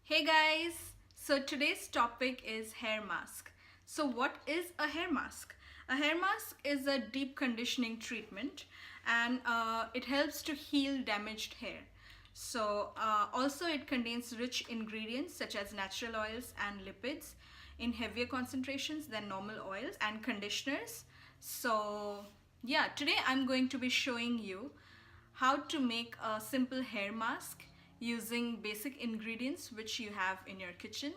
Hey guys, so today's topic is hair mask. So what is a hair mask? A hair mask is a deep conditioning treatment and it helps to heal damaged hair. Also it contains rich ingredients such as natural oils and lipids in heavier concentrations than normal oils and conditioners. So yeah, today I'm going to be showing you how to make a simple hair mask using basic ingredients which you have in your kitchen.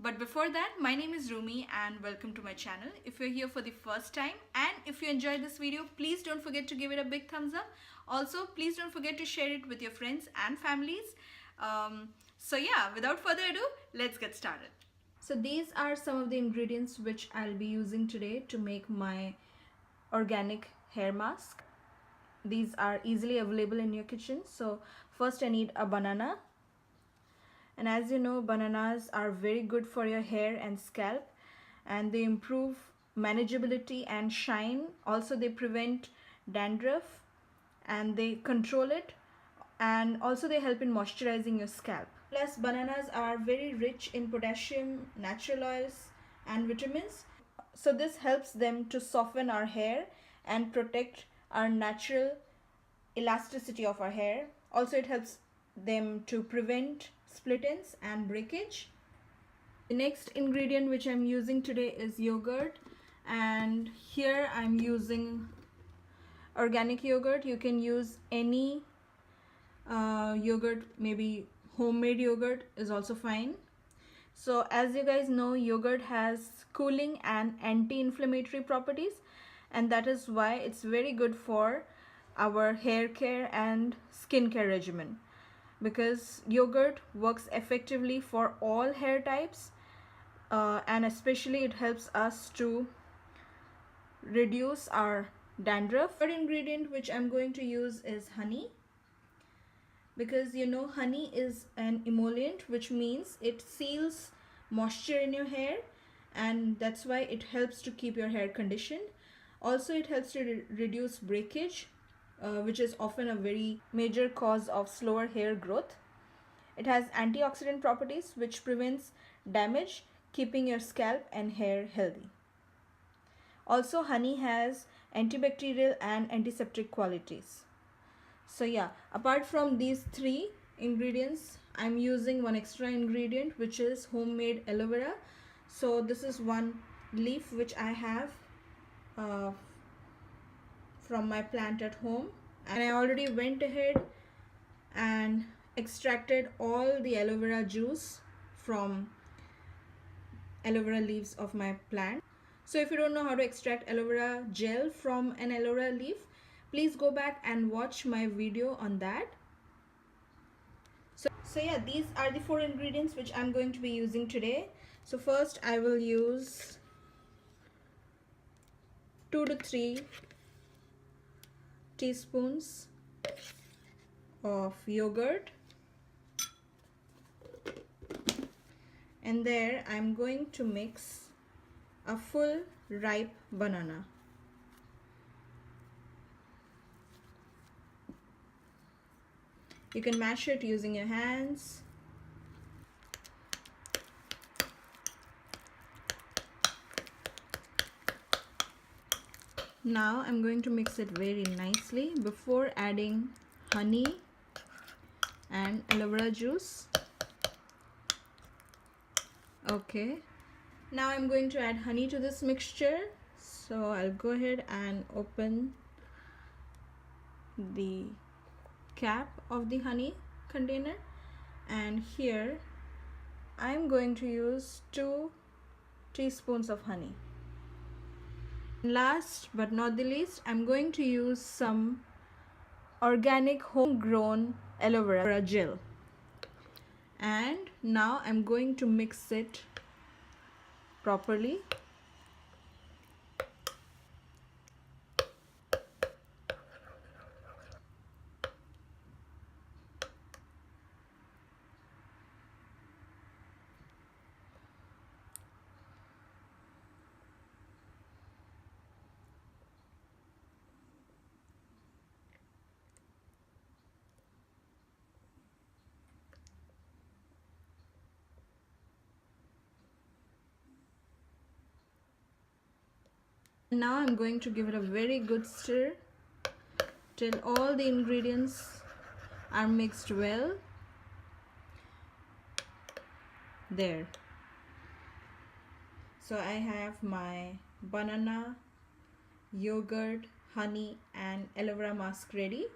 But before that, my name is Rumi and welcome to my channel. If you're here for the first time and if you enjoyed this video, please don't forget to give it a big thumbs up. Also, please don't forget to share it with your friends and families. So yeah, without further ado, let's get started. So these are some of the ingredients which I'll be using today to make my organic hair mask. These are easily available in your kitchen. So first I need a banana, and as you know, bananas are very good for your hair and scalp, and they improve manageability and shine. Also they prevent dandruff and they control it, and also they help in moisturizing your scalp. Plus bananas are very rich in potassium, natural oils and vitamins, so this helps them to soften our hair and protect our natural elasticity of our hair. Also it helps them to prevent split ends and breakage. The next ingredient which I'm using today is yogurt, and here I'm using organic yogurt. You can use any yogurt, maybe homemade yogurt is also fine. So as you guys know, yogurt has cooling and anti-inflammatory properties, and that is why it's very good for our hair care and skincare regimen, because yogurt works effectively for all hair types, and especially it helps us to reduce our dandruff. Third ingredient which I'm going to use is honey, because you know honey is an emollient, which means it seals moisture in your hair, and that's why it helps to keep your hair conditioned. Also it helps to reduce breakage, which is often a very major cause of slower hair growth. It has antioxidant properties which prevents damage, keeping your scalp and hair healthy. Also honey has antibacterial and antiseptic qualities. So yeah, apart from these three ingredients, I'm using one extra ingredient which is homemade aloe vera. So this is one leaf which I have from my plant at home, and I already went ahead and extracted all the aloe vera juice from aloe vera leaves of my plant. So if you don't know how to extract aloe vera gel from an aloe vera leaf, please go back and watch my video on that. So yeah, these are the four ingredients which I'm going to be using today. So first I will use 2 to 3 teaspoons of yogurt, and there I'm going to mix a full ripe banana. You can mash it using your hands. Now I'm going to mix it very nicely before adding honey and aloe vera juice. Okay, now I'm going to add honey to this mixture. So I'll go ahead and open the cap of the honey container, and here I'm going to use 2 teaspoons of honey. Last but not the least, I'm going to use some organic homegrown aloe vera gel, and now I'm going to mix it properly. Now I'm going to give it a very good stir till all the ingredients are mixed well. There. So I have my banana, yogurt, honey and aloe vera mask ready.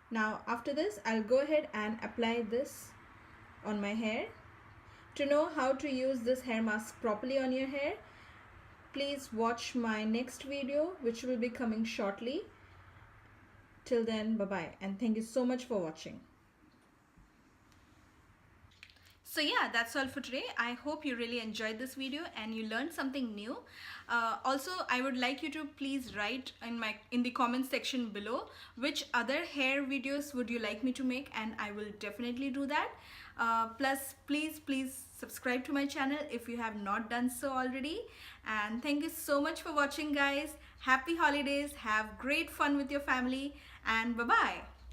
Now after this I'll go ahead and apply this on my hair. To know how to use this hair mask properly on your hair, please watch my next video which will be coming shortly. Till then, bye bye and thank you so much for watching. So yeah, that's all for today. I hope you really enjoyed this video and you learned something new. Also, I would like you to please write in the comment section below which other hair videos would you like me to make, and I will definitely do that. Plus, please subscribe to my channel if you have not done so already. And thank you so much for watching, guys. Happy holidays. Have great fun with your family and bye bye.